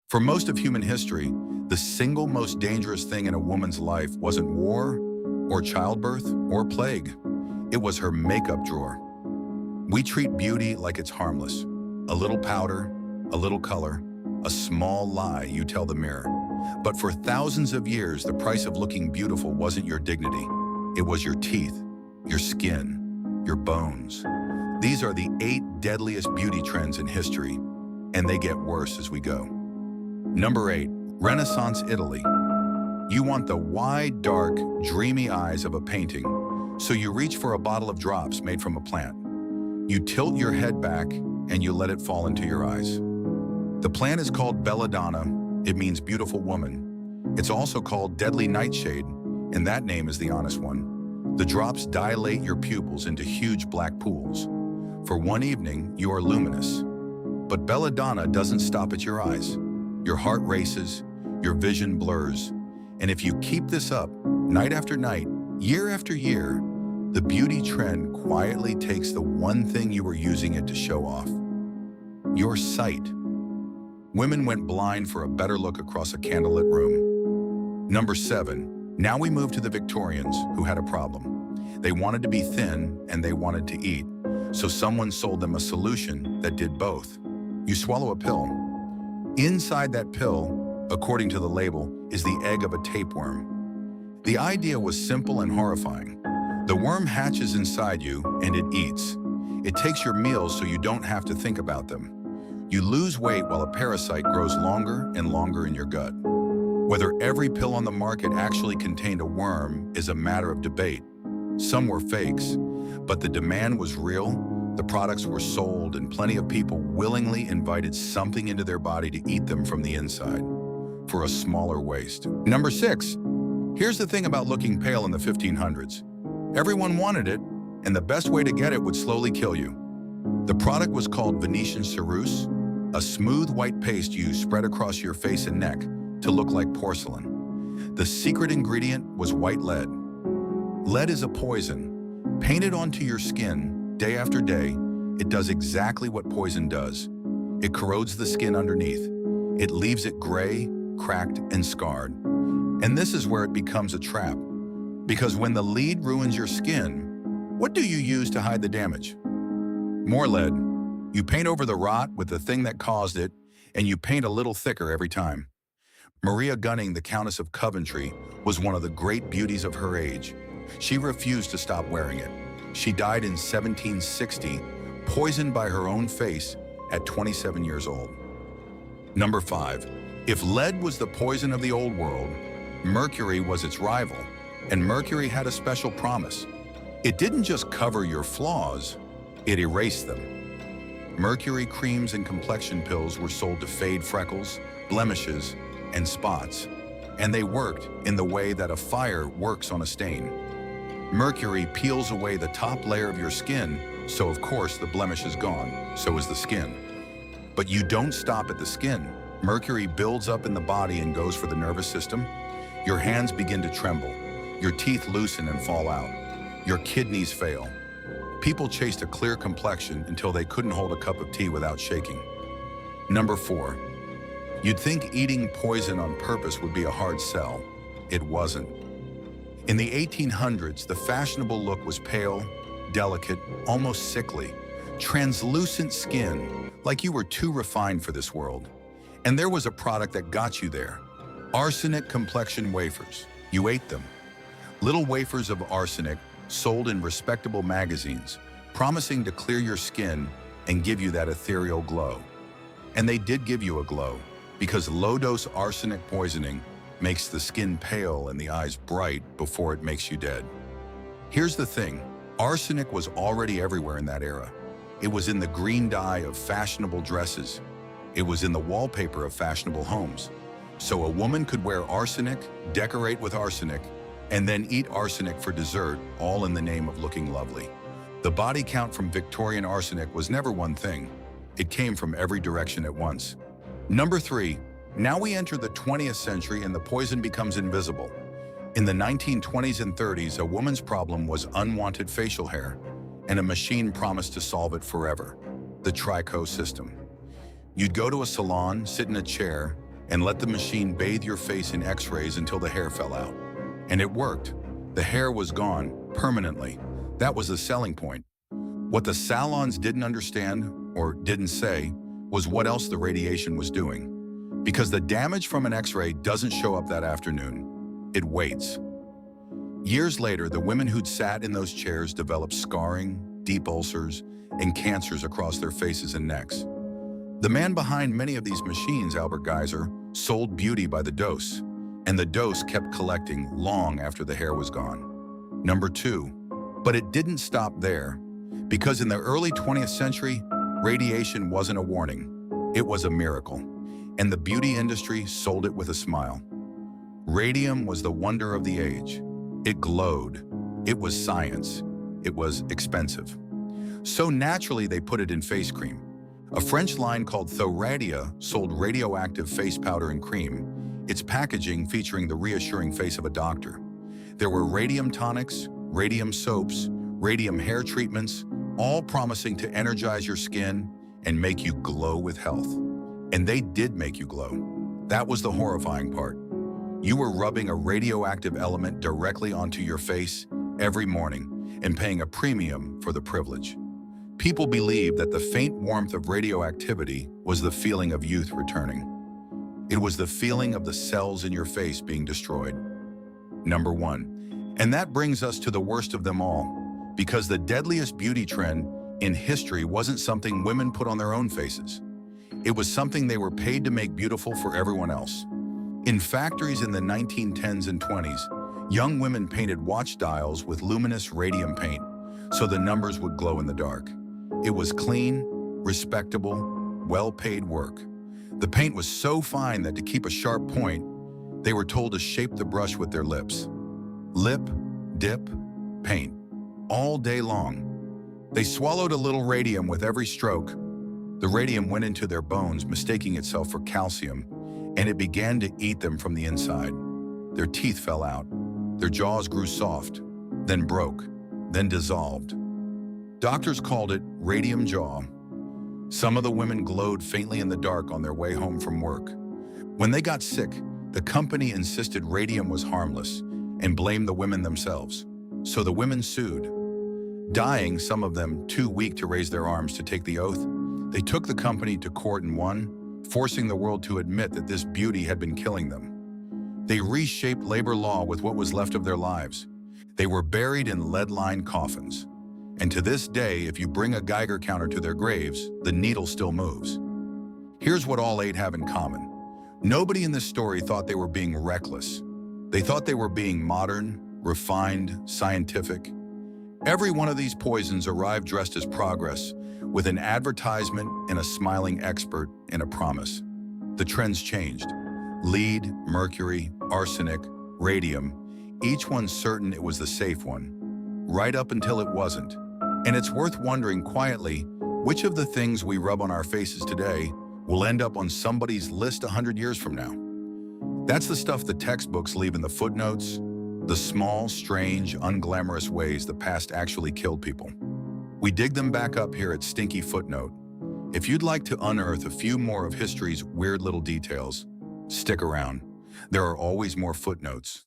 For most of human history, the single most dangerous thing in a woman's life wasn't war, or childbirth, or plague. It was her makeup drawer. We treat beauty like it's harmless. A little powder, a little color, a small lie you tell the mirror. But for thousands of years, the price of looking beautiful wasn't your dignity. It was your teeth, your skin, your bones. These are the 8 deadliest beauty trends in history, and they get worse as we go. Number 8, Renaissance Italy. You want the wide, dark, dreamy eyes of a painting, so you reach for a bottle of drops made from a plant. You tilt your head back and you let it fall into your eyes. The plant is called Belladonna. It means beautiful woman. It's also called deadly nightshade, and that name is the honest one. The drops dilate your pupils into huge black pools. For one evening, you are luminous. But belladonna doesn't stop at your eyes. Your heart races, your vision blurs. And if you keep this up, night after night, year after year, the beauty trend quietly takes the one thing you were using it to show off: your sight. Women went blind for a better look across a candlelit room. Number 7, now we move to the Victorians, who had a problem. They wanted to be thin and they wanted to eat. So someone sold them a solution that did both. You swallow a pill. Inside that pill, according to the label, is the egg of a tapeworm. The idea was simple and horrifying. The worm hatches inside you and it eats. It takes your meals so you don't have to think about them. You lose weight while a parasite grows longer and longer in your gut. Whether every pill on the market actually contained a worm is a matter of debate. Some were fakes, but the demand was real. The products were sold, and plenty of people willingly invited something into their body to eat them from the inside for a smaller waste. Number 6, here's the thing about looking pale in the 1500s. Everyone wanted it, and the best way to get it would slowly kill you. The product was called Venetian ceruse, a smooth white paste you spread across your face and neck to look like porcelain. The secret ingredient was white lead. Lead is a poison. Painted onto your skin day after day, it does exactly what poison does. It corrodes the skin underneath. It leaves it gray, cracked, and scarred. And this is where it becomes a trap. Because when the lead ruins your skin, what do you use to hide the damage? More lead. You paint over the rot with the thing that caused it, and you paint a little thicker every time. Maria Gunning, the Countess of Coventry, was one of the great beauties of her age. She refused to stop wearing it. She died in 1760, poisoned by her own face at 27 years old. Number 5, if lead was the poison of the old world, Mercury was its rival, and Mercury had a special promise. It didn't just cover your flaws, it erased them. Mercury creams and complexion pills were sold to fade freckles, blemishes, and spots, and they worked in the way that a fire works on a stain. Mercury peels away the top layer of your skin, so of course the blemish is gone, so is the skin. But you don't stop at the skin. Mercury builds up in the body and goes for the nervous system. Your hands begin to tremble. Your teeth loosen and fall out. Your kidneys fail. People chased a clear complexion until they couldn't hold a cup of tea without shaking. Number 4, you'd think eating poison on purpose would be a hard sell. It wasn't. In the 1800s, the fashionable look was pale, delicate, almost sickly, translucent skin, like you were too refined for this world. And there was a product that got you there. Arsenic complexion wafers. You ate them. Little wafers of arsenic sold in respectable magazines, promising to clear your skin and give you that ethereal glow. And they did give you a glow, because low-dose arsenic poisoning makes the skin pale and the eyes bright before it makes you dead. Here's the thing, arsenic was already everywhere in that era. It was in the green dye of fashionable dresses. It was in the wallpaper of fashionable homes. So a woman could wear arsenic, decorate with arsenic, and then eat arsenic for dessert, all in the name of looking lovely. The body count from Victorian arsenic was never one thing. It came from every direction at once. Number 3, now we enter the 20th century and the poison becomes invisible. In the 1920s and 30s, a woman's problem was unwanted facial hair, and a machine promised to solve it forever, the Tricho system. You'd go to a salon, sit in a chair, and let the machine bathe your face in X-rays until the hair fell out. And it worked. The hair was gone, permanently. That was the selling point. What the salons didn't understand, or didn't say, was what else the radiation was doing. Because the damage from an X-ray doesn't show up that afternoon. It waits. Years later, the women who'd sat in those chairs developed scarring, deep ulcers, and cancers across their faces and necks. The man behind many of these machines, Albert Geyser, sold beauty by the dose, and the dose kept collecting long after the hair was gone. Number 2. But it didn't stop there, because in the early 20th century, radiation wasn't a warning. It was a miracle, and the beauty industry sold it with a smile. Radium was the wonder of the age. It glowed. It was science. It was expensive. So naturally, they put it in face cream. A French line called Thoradia sold radioactive face powder and cream, its packaging featuring the reassuring face of a doctor. There were radium tonics, radium soaps, radium hair treatments, all promising to energize your skin and make you glow with health. And they did make you glow. That was the horrifying part. You were rubbing a radioactive element directly onto your face every morning and paying a premium for the privilege. People believed that the faint warmth of radioactivity was the feeling of youth returning. It was the feeling of the cells in your face being destroyed. Number 1. And that brings us to the worst of them all, because the deadliest beauty trend in history wasn't something women put on their own faces. It was something they were paid to make beautiful for everyone else. In factories in the 1910s and 20s, young women painted watch dials with luminous radium paint so the numbers would glow in the dark. It was clean, respectable, well-paid work. The paint was so fine that to keep a sharp point, they were told to shape the brush with their lips. Lip, dip, paint, all day long. They swallowed a little radium with every stroke. The radium went into their bones, mistaking itself for calcium, and it began to eat them from the inside. Their teeth fell out. Their jaws grew soft, then broke, then dissolved. Doctors called it radium jaw. Some of the women glowed faintly in the dark on their way home from work. When they got sick, the company insisted radium was harmless and blamed the women themselves. So the women sued. Dying, some of them too weak to raise their arms to take the oath, they took the company to court and won, forcing the world to admit that this beauty had been killing them. They reshaped labor law with what was left of their lives. They were buried in lead-lined coffins. And to this day, if you bring a Geiger counter to their graves, the needle still moves. Here's what all 8 have in common. Nobody in this story thought they were being reckless. They thought they were being modern, refined, scientific. Every one of these poisons arrived dressed as progress, with an advertisement and a smiling expert and a promise. The trends changed. Lead, mercury, arsenic, radium, each one certain it was the safe one, right up until it wasn't. And it's worth wondering quietly, which of the things we rub on our faces today will end up on somebody's list 100 years from now? That's the stuff the textbooks leave in the footnotes, the small, strange, unglamorous ways the past actually killed people. We dig them back up here at Stinky Footnote. If you'd like to unearth a few more of history's weird little details, stick around. There are always more footnotes.